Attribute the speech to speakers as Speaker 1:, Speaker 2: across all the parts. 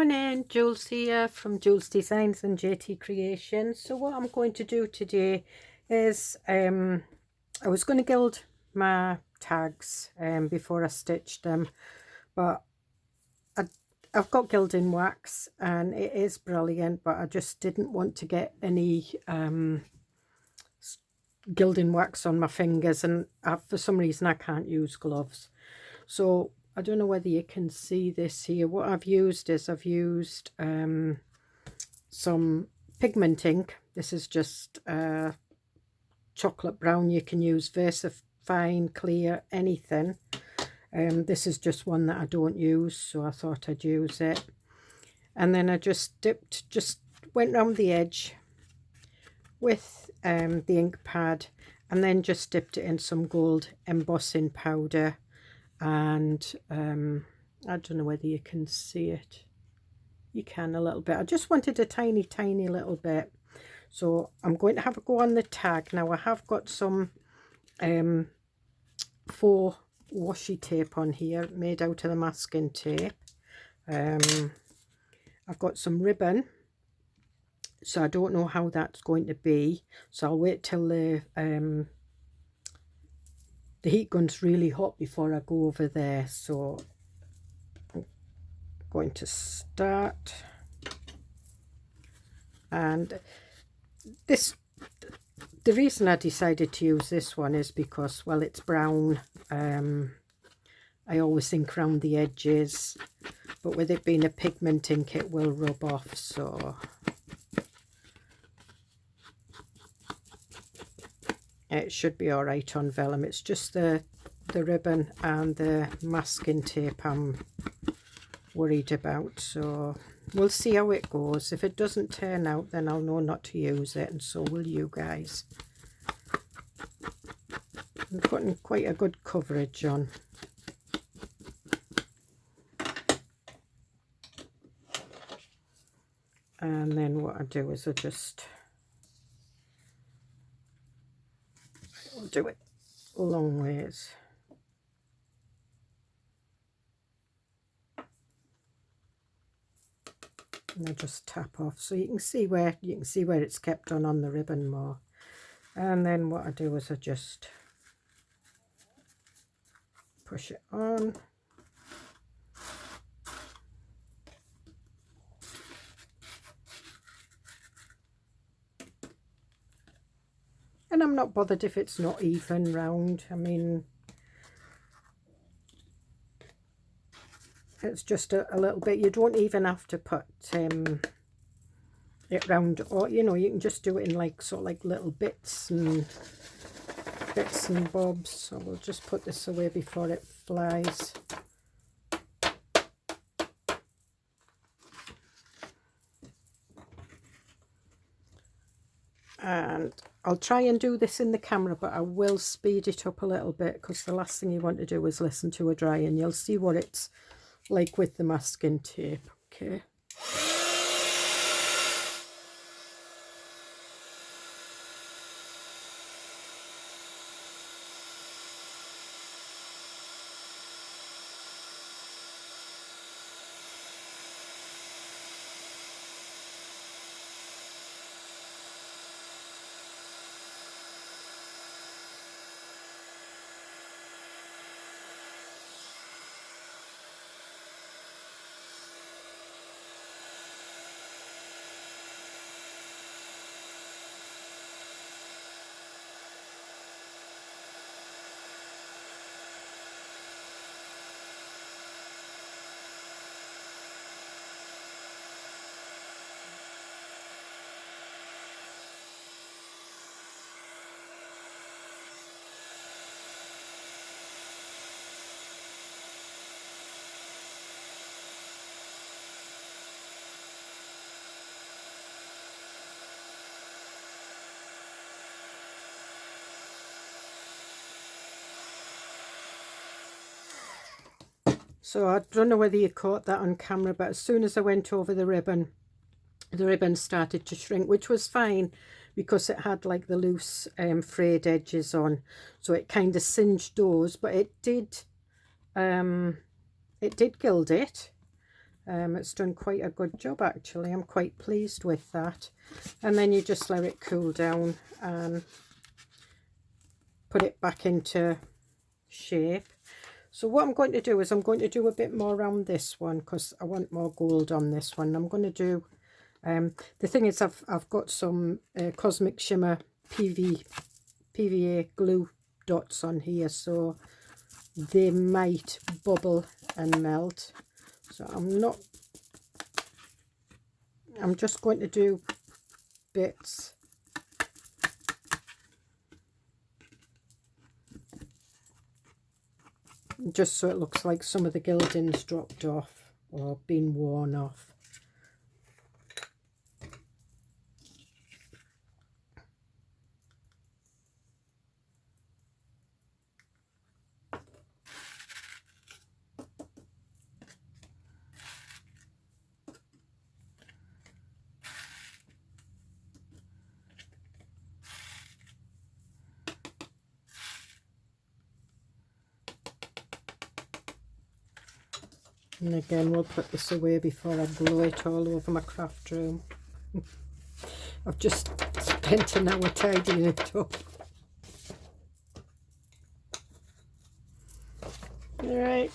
Speaker 1: Morning, Jules here from Joolsedesigns and JT Creations. So what I'm going to do today is I was going to gild my tags before I stitched them, but I've got gilding wax and it is brilliant, but I just didn't want to get any gilding wax on my fingers, and for some reason I can't use gloves. So I don't know whether you can see this here. What I've used is some pigment ink. This is just chocolate brown. You can use VersaFine, clear, anything. This is just one that I don't use, so I thought I'd use it. And then I just went round the edge with the ink pad, and then just dipped it in some gold embossing powder. And I don't know whether you can see it. You can a little bit. I just wanted a tiny little bit. So I'm going to have a go on the tag. Now I have got some faux washi tape on here made out of the masking tape. I've got some ribbon, so I don't know how that's going to be, so I'll wait till the heat gun's really hot before I go over there. So I'm going to start, and the reason I decided to use this one is because, well, it's brown. I always think around the edges, but with it being a pigment ink it will rub off, so it should be all right on vellum. It's just the ribbon and the masking tape I'm worried about, so we'll see how it goes. If it doesn't turn out, then I'll know not to use it, and so will you guys. I'm putting quite a good coverage on. And then what I do is I'll do it long ways. And I just tap off, so you can see where it's kept on the ribbon more. And then what I do is I just push it on. And I'm not bothered if it's not even round. I mean, it's just a little bit. You don't even have to put it round, or you know, you can just do it in like sort of like little bits and bobs. So we'll just put this away before it flies. And I'll try and do this in the camera, but I will speed it up a little bit, because the last thing you want to do is listen to a dry, and you'll see what it's like with the masking tape. Okay. So I don't know whether you caught that on camera, but as soon as I went over the ribbon started to shrink, which was fine because it had like the loose frayed edges on, so it kind of singed those, but it did gild it. It's done quite a good job actually. I'm quite pleased with that. And then you just let it cool down and put it back into shape. So what I'm going to do is I'm going to do a bit more around this one because I want more gold on this one. I'm going to do, the thing is I've got some Cosmic Shimmer PVA glue dots on here, so they might bubble and melt. So I'm just going to do bits. Just so it looks like some of the gilding's dropped off or been worn off. And again, we'll put this away before I blow it all over my craft room. I've just spent an hour tidying it up. Alright.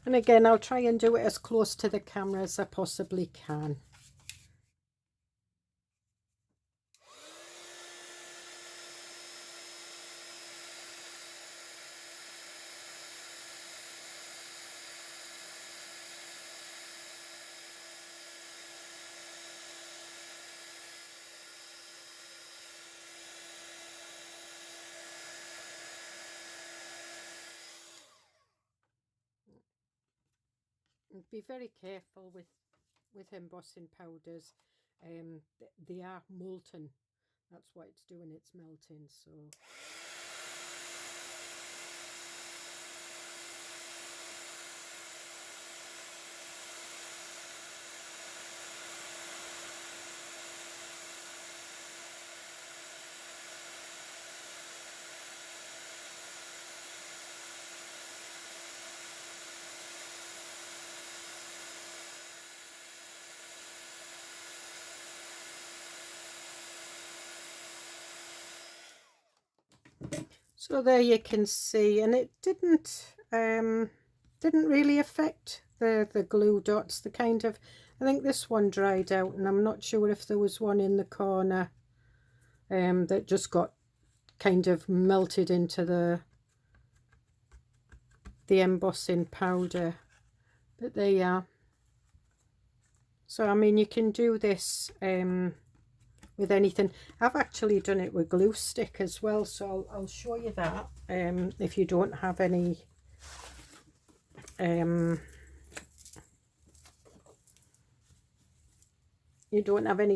Speaker 1: And again, I'll try and do it as close to the camera as I possibly can. Be very careful with embossing powders. They are molten. That's what it's doing, it's melting. So So there you can see, and it didn't really affect the glue dots. The kind of, I think this one dried out, and I'm not sure if there was one in the corner that just got kind of melted into the embossing powder. But there you are. So I mean, you can do this with anything. I've actually done it with glue stick as well, so I'll show you that. If you don't have any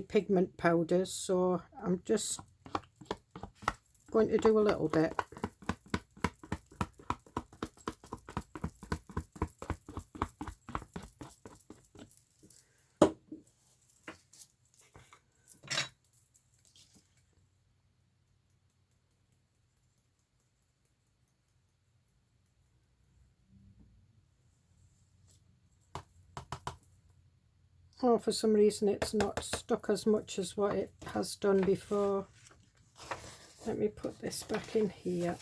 Speaker 1: pigment powders, so I'm just going to do a little bit. Oh, for some reason it's not stuck as much as what it has done before. Let me put this back in here.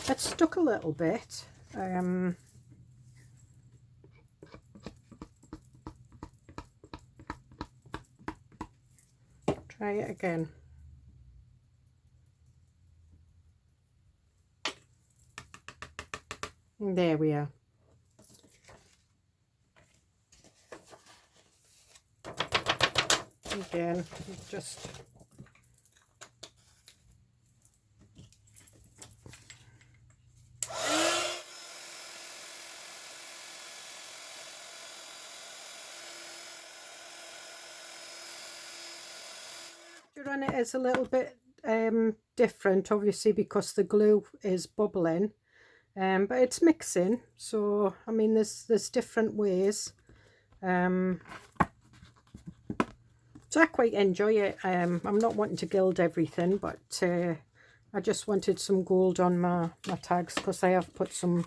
Speaker 1: It's stuck a little bit. Try it again. And there we are. Again, just run it is a little bit different, obviously, because the glue is bubbling, but it's mixing. So I mean, there's different ways. So I quite enjoy it. I'm not wanting to gild everything, but I just wanted some gold on my tags, because I have put some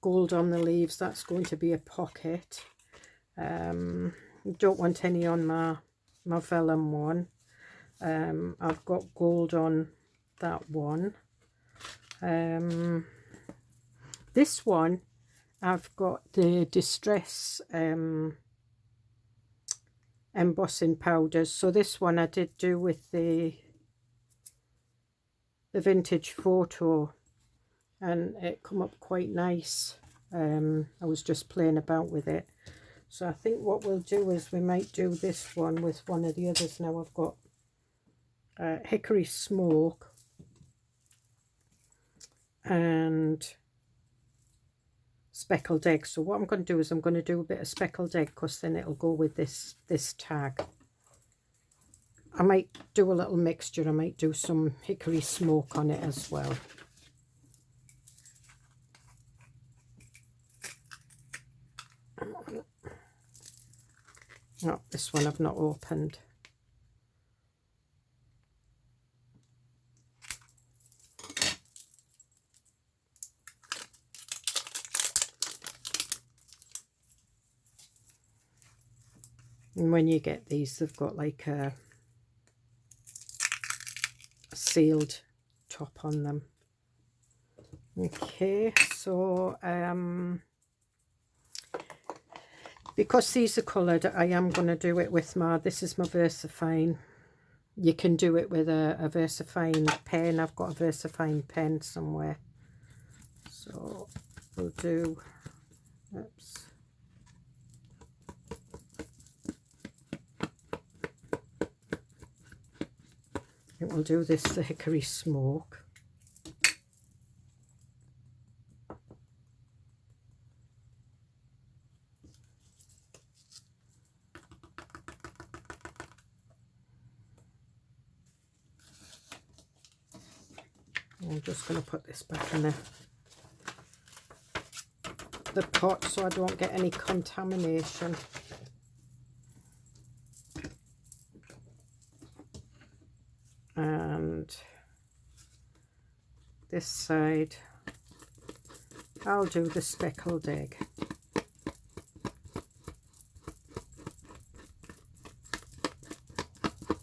Speaker 1: gold on the leaves. That's going to be a pocket. Don't want any on my vellum one. I've got gold on that one. This one, I've got the Distress embossing powders. So this one I did do with the vintage photo, and it come up quite nice. I was just playing about with it. So I think what we'll do is we might do this one with one of the others. Now I've got Hickory Smoke and Speckled Egg. So what I'm going to do is I'm going to do a bit of Speckled Egg, because then it'll go with this tag. I might do a little mixture. I might do some Hickory Smoke on it as well. Oh, this one I've not opened. And when you get these, they've got like a sealed top on them. Okay, so because these are coloured, I am going to do it with this is my VersaFine. You can do it with a VersaFine pen. I've got a VersaFine pen somewhere. So we'll do, oops. I think we'll do this, the Hickory Smoke. I'm just going to put this back in the pot so I don't get any contamination. And this side, I'll do the Speckled Egg.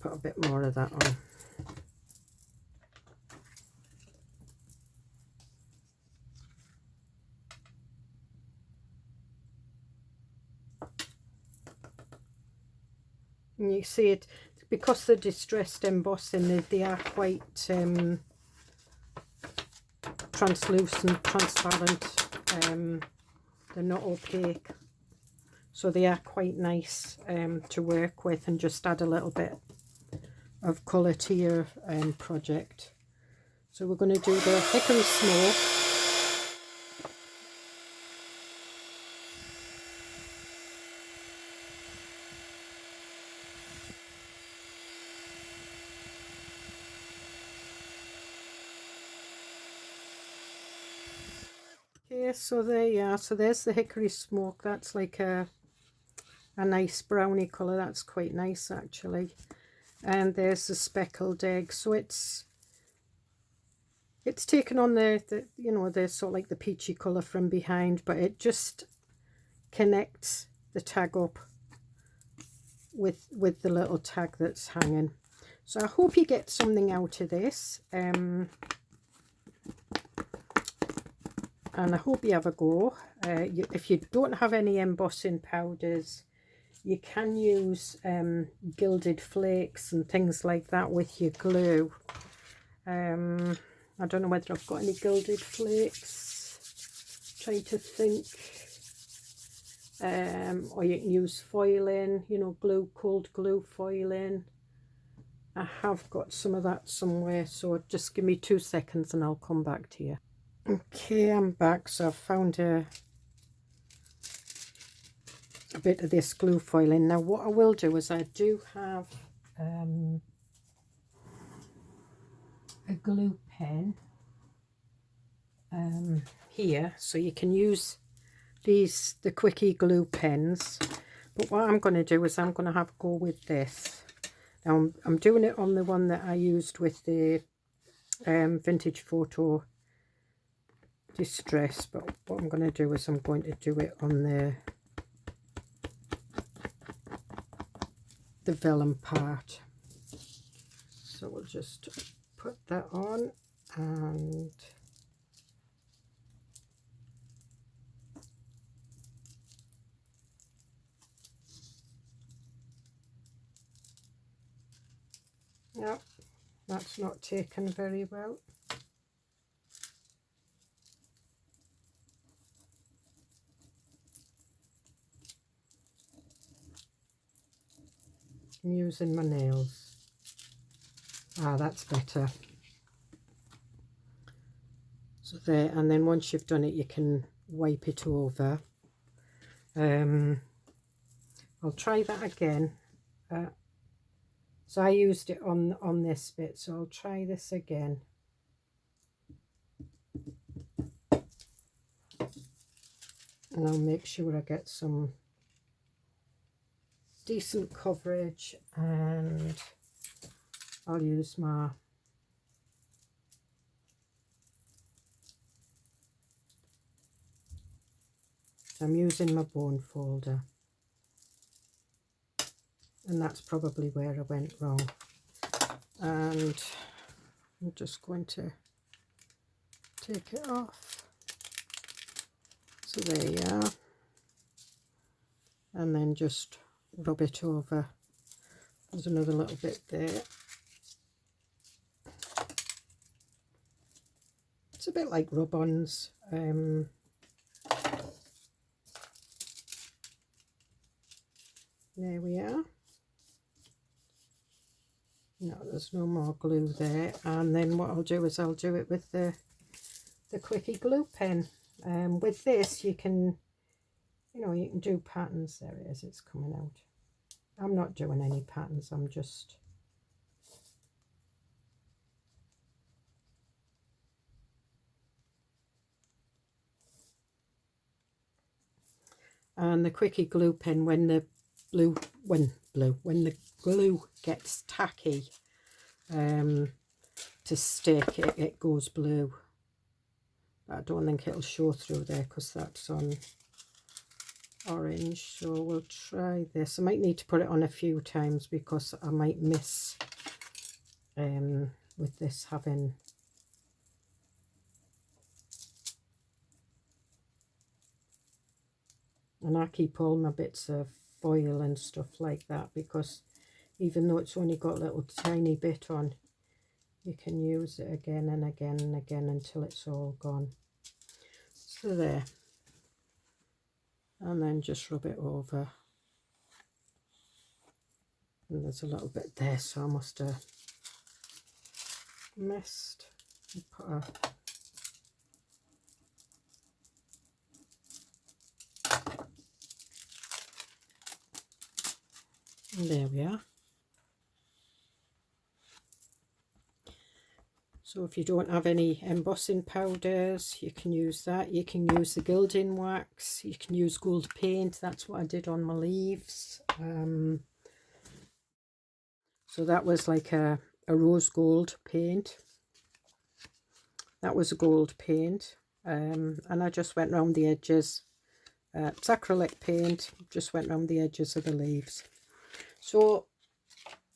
Speaker 1: Put a bit more of that on. And you see it, because they're distressed embossing, they are quite translucent, transparent. They're not opaque, so they are quite nice to work with, and just add a little bit of colour to your project. So we're going to do the Hickory Smoke. Okay, so there you are. So there's the Hickory Smoke. That's like a nice brownie colour. That's quite nice actually. And there's the Speckled Egg. So it's taken on the you know, the sort of like the peachy colour from behind, but it just connects the tag up with the little tag that's hanging. So I hope you get something out of this. And I hope you have a go. If you don't have any embossing powders, you can use gilded flakes and things like that with your glue. I don't know whether I've got any gilded flakes. Trying to think. Or you can use foiling, you know, glue, cold glue foiling. I have got some of that somewhere, so just give me 2 seconds and I'll come back to you. Okay, I'm back. So I've found a bit of this glue foiling. Now what I will do is I do have a glue pen here, so you can use the quickie glue pens, but what I'm going to do is I'm going to have a go with this. Now I'm doing it on the one that I used with the vintage photo distress, but what I'm going to do is I'm going to do it on the vellum part. So we'll just put that on, and no, that's not taken very well. I'm using my nails. Ah, that's better. So there, and then once you've done it, you can wipe it over. I'll try that again. So I used it on this bit, so I'll try this again. And I'll make sure I get some decent coverage, and I'll use my I'm using my bone folder, and that's probably where I went wrong. And I'm just going to take it off. So there you are, and then just rub it over. There's another little bit there. It's a bit like rub-ons. There we are. No, there's no more glue there. And then what I'll do is I'll do it with the quickie glue pen. With this you can, you can do patterns. There it is, it's coming out. I'm not doing any patterns, I'm just and the quickie glue pen, when the glue gets tacky to stick, it goes blue. I don't think it'll show through there because that's on orange. So we'll try this. I might need to put it on a few times because I might miss with this having and I keep all my bits of foil and stuff like that, because even though it's only got a little tiny bit on, you can use it again and again and again until it's all gone. So there, and then just rub it over, and there's a little bit there, so I must have missed. Put a there we are. So if you don't have any embossing powders, you can use that. You can use the gilding wax. You can use gold paint. That's what I did on my leaves. So that was like a rose gold paint. That was a gold paint. And I just went around the edges. It's acrylic paint. Just went around the edges of the leaves. So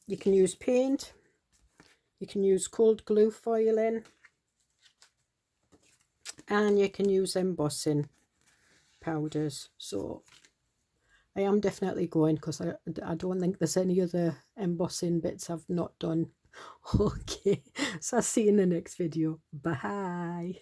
Speaker 1: you can use paint. You can use cold glue foiling, and you can use embossing powders. So I am definitely going, because I don't think there's any other embossing bits I've not done. Okay, so I'll see you in the next video. Bye.